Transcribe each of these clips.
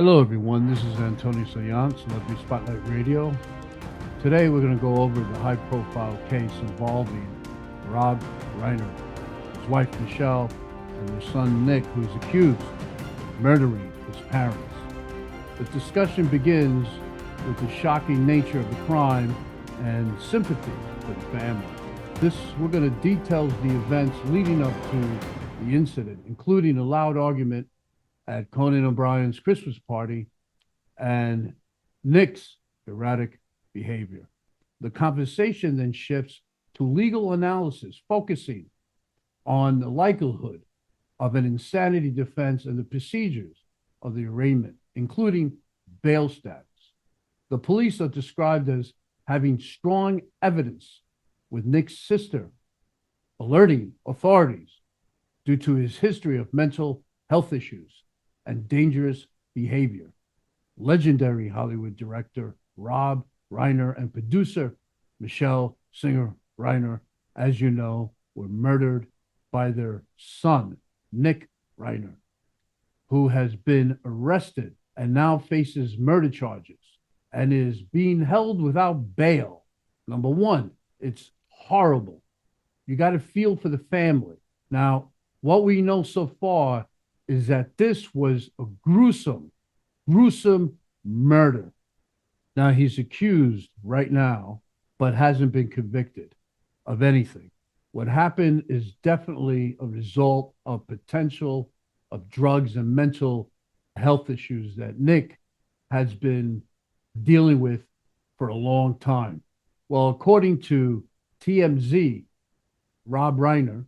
Hello, everyone. This is Antonio Sayan, Celebrity Spotlight Radio. Today, we're going to go over the high-profile case involving Rob Reiner, his wife Michele, and their son Nick, who is accused of murdering his parents. The discussion begins with the shocking nature of the crime and sympathy for the family. We're going to detail the events leading up to the incident, including a loud argument at Conan O'Brien's Christmas party and Nick's erratic behavior. The conversation then shifts to legal analysis, focusing on the likelihood of an insanity defense and the procedures of the arraignment, including bail status. The police are described as having strong evidence, with Nick's sister alerting authorities due to his history of mental health issues and dangerous behavior. Legendary Hollywood director Rob Reiner and producer Michele Singer Reiner, as you know, were murdered by their son, Nick Reiner, who has been arrested and now faces murder charges and is being held without bail. Number one, it's horrible. You got to feel for the family. Now, what we know so far is that this was a gruesome murder. Now, he's accused right now, but hasn't been convicted of anything. What happened is definitely a result of potential of drugs and mental health issues that Nick has been dealing with for a long time. Well, according to TMZ, Rob Reiner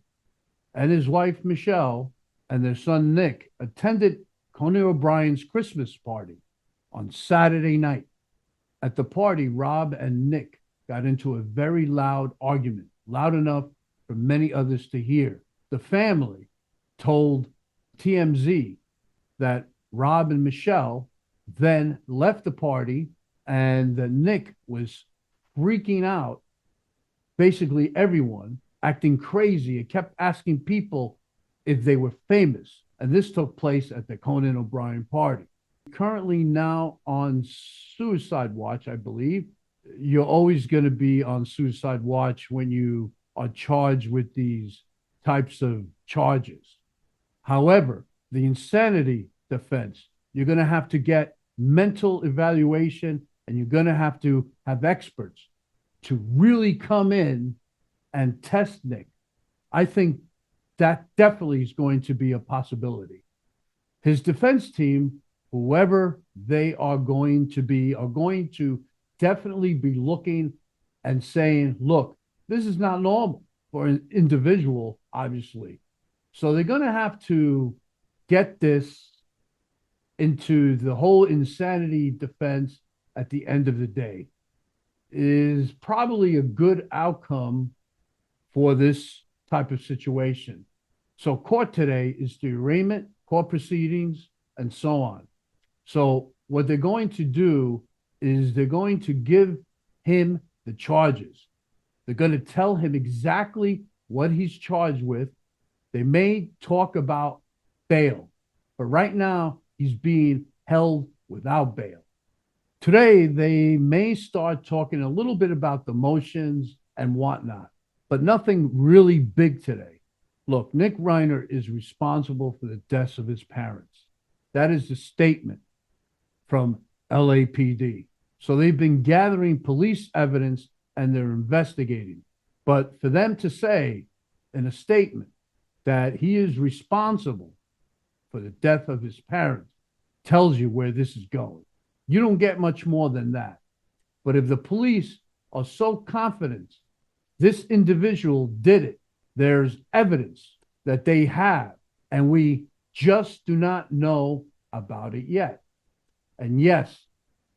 and his wife Michele and their son Nick attended Conan O'Brien's Christmas party on Saturday night. At the party, Rob and Nick got into a very loud argument, loud enough for many others to hear. The family told TMZ that Rob and Michele then left the party and that Nick was freaking out, basically everyone, acting crazy. It kept asking people if they were famous. And this took place at the Conan O'Brien party. Currently now on suicide watch, I believe. You're always going to be on suicide watch when you are charged with these types of charges. However, the insanity defense, you're going to have to get mental evaluation and you're going to have experts to really come in and test Nick. I think that definitely is going to be a possibility. His defense team, whoever they are going to definitely be looking and saying, look, this is not normal for an individual, obviously. So they're going to have to get this into the whole insanity defense at the end of the day. Is probably a good outcome for this type of situation. So court today is the arraignment, court proceedings, and so on. So what they're going to do is they're going to give him the charges. They're going to tell him exactly what he's charged with. They may talk about bail, but right now he's being held without bail. Today, they may start talking a little bit about the motions and whatnot, but nothing really big today. Look, Nick Reiner is responsible for the deaths of his parents. That is the statement from LAPD. So they've been gathering police evidence and they're investigating. But for them to say in a statement that he is responsible for the death of his parents tells you where this is going. You don't get much more than that. But if the police are so confident this individual did it, there's evidence that they have, and we just do not know about it yet. And yes,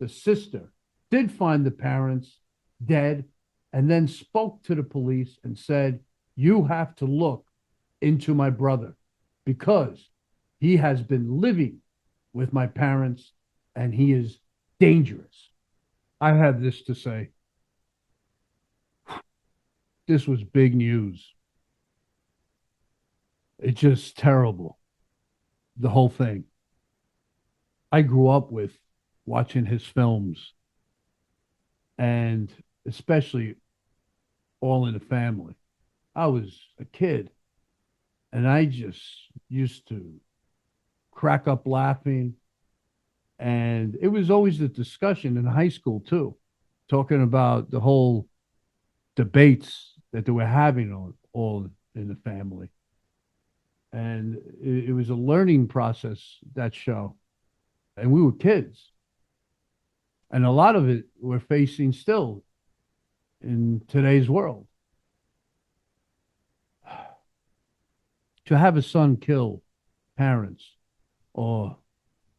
the sister did find the parents dead and then spoke to the police and said, you have to look into my brother because he has been living with my parents and he is dangerous. I have this to say. This was big news. It's just terrible, the whole thing. I grew up with watching his films, and especially All in the Family. I was a kid, and I just used to crack up laughing. And it was always a discussion in high school, too, talking about the whole debates that they were having on All in the Family. And it was a learning process, that show. And we were kids. And a lot of it we're facing still in today's world. To have a son kill parents or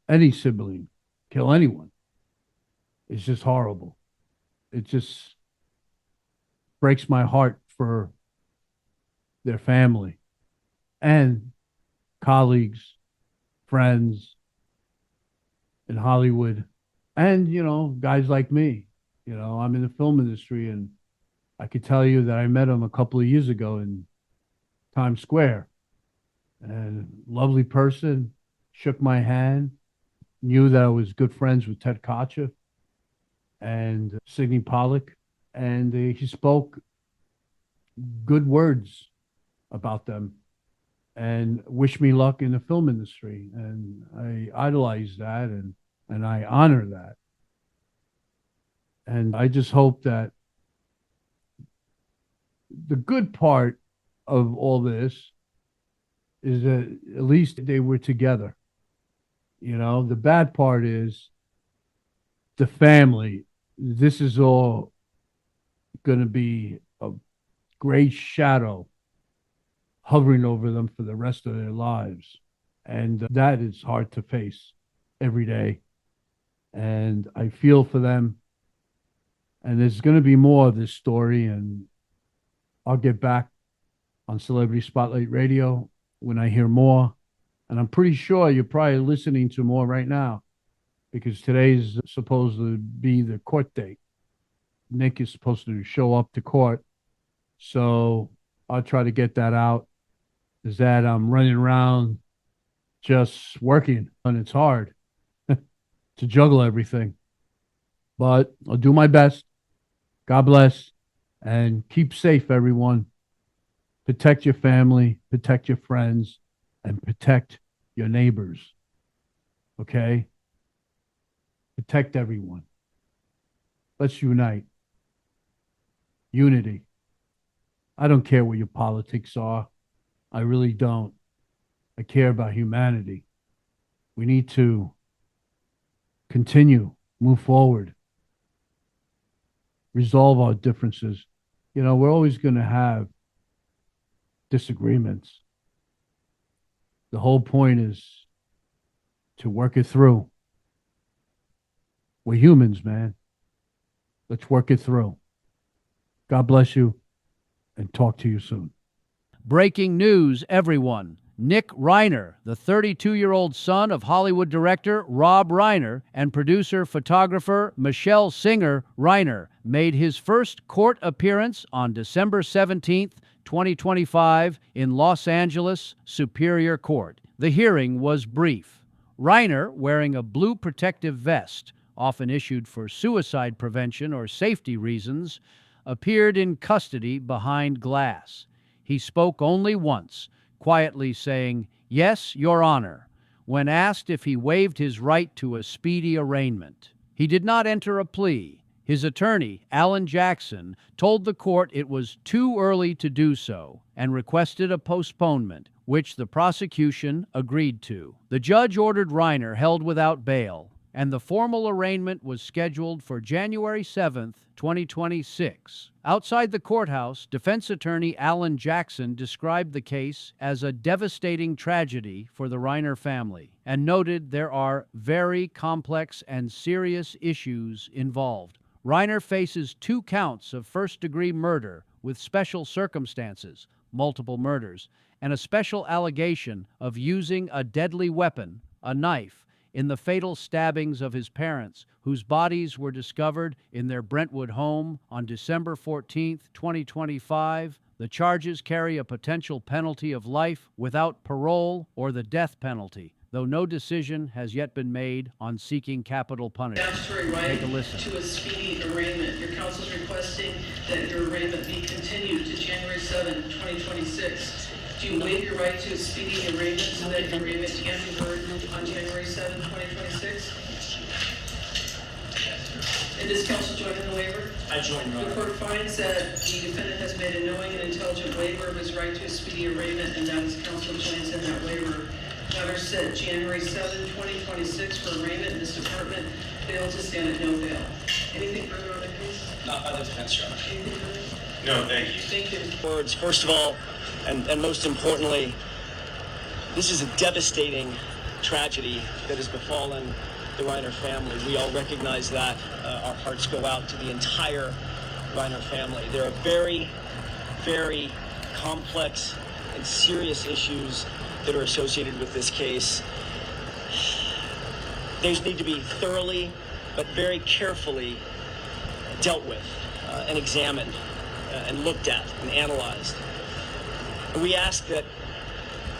any sibling, kill anyone, is just horrible. It just breaks my heart for their family and colleagues, friends in Hollywood, and, guys like me. I'm in the film industry, and I could tell you that I met him a couple of years ago in Times Square, and lovely person, shook my hand, knew that I was good friends with Ted Kocha and Sidney Pollack, and he spoke good words about them and wished me luck in the film industry. And I idolize that, and I honor that. And I just hope that the good part of all this is that at least they were together. The bad part is the family. This is all going to be a gray shadow hovering over them for the rest of their lives. And that is hard to face every day. And I feel for them. And there's going to be more of this story. And I'll get back on Celebrity Spotlight Radio when I hear more. And I'm pretty sure you're probably listening to more right now because today's supposed to be the court date. Nick is supposed to show up to court. So I'll try to get that out. Is that I'm running around just working, and it's hard to juggle everything. But I'll do my best. God bless, and keep safe, everyone. Protect your family, protect your friends, and protect your neighbors. Okay? Protect everyone. Let's unite. Unity. I don't care what your politics are. I really don't. I care about humanity. We need to continue, move forward, resolve our differences. We're always going to have disagreements. The whole point is to work it through. We're humans, man. Let's work it through. God bless you, and talk to you soon. Breaking news, everyone. Nick Reiner, the 32-year-old son of Hollywood director Rob Reiner and producer-photographer Michele Singer Reiner, made his first court appearance on December 17th, 2025, in Los Angeles Superior Court. The hearing was brief. Reiner, wearing a blue protective vest, often issued for suicide prevention or safety reasons, appeared in custody behind glass. He spoke only once, quietly saying, "Yes, Your Honor," when asked if he waived his right to a speedy arraignment. He did not enter a plea. His attorney, Alan Jackson, told the court it was too early to do so and requested a postponement, which the prosecution agreed to. The judge ordered Reiner held without bail, and the formal arraignment was scheduled for January 7th, 2026. Outside the courthouse, defense attorney Alan Jackson described the case as a devastating tragedy for the Reiner family and noted there are very complex and serious issues involved. Reiner faces 2 counts of first-degree murder with special circumstances, multiple murders, and a special allegation of using a deadly weapon, a knife, in the fatal stabbings of his parents, whose bodies were discovered in their Brentwood home on December 14, 2025. The charges carry a potential penalty of life without parole or the death penalty. though no decision has yet been made on seeking capital punishment. Statutory right Take a listen. to a speedy arraignment. Your counsel is requesting that your arraignment be continued to January 7, 2026. Do you waive your right to a speedy arraignment so that your arraignment can be heard on January 7, 2026? And does counsel join in the waiver? I join, Your The Honor. court finds that the defendant has made a knowing and intelligent waiver of his right to a speedy arraignment, and that his counsel joins in that waiver. Matter set January 7, 2026 for arraignment in this department. Bail to stand at no bail. Anything further on the case? Not by the defense, Your Honor. Anything further? No, thank you. Thank you. Words. First of all, and most importantly, this is a devastating tragedy that has befallen the Reiner family. We all recognize that. Our hearts go out to the entire Reiner family. There are very, very complex and serious issues that are associated with this case. These need to be thoroughly but very carefully dealt with and examined and looked at and analyzed. We ask that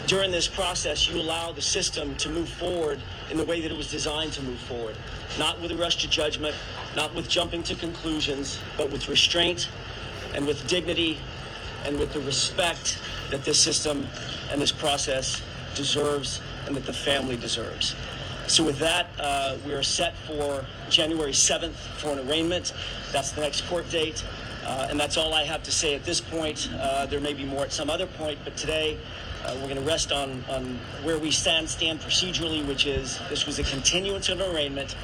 during this process you allow the system to move forward in the way that it was designed to move forward, not with a rush to judgment, not with jumping to conclusions, but with restraint and with dignity and with the respect that this system and this process deserves and that the family deserves. So with that, we are set for January 7th for an arraignment. That's the next court date. And that's all I have to say at this point. There may be more at some other point, but today we're going to rest on where we stand procedurally, which is this was a continuance of an arraignment.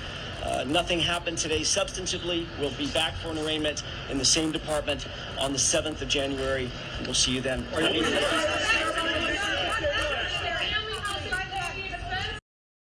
Nothing happened today substantively. We'll be back for an arraignment in the same department on the 7th of January. We'll see you then.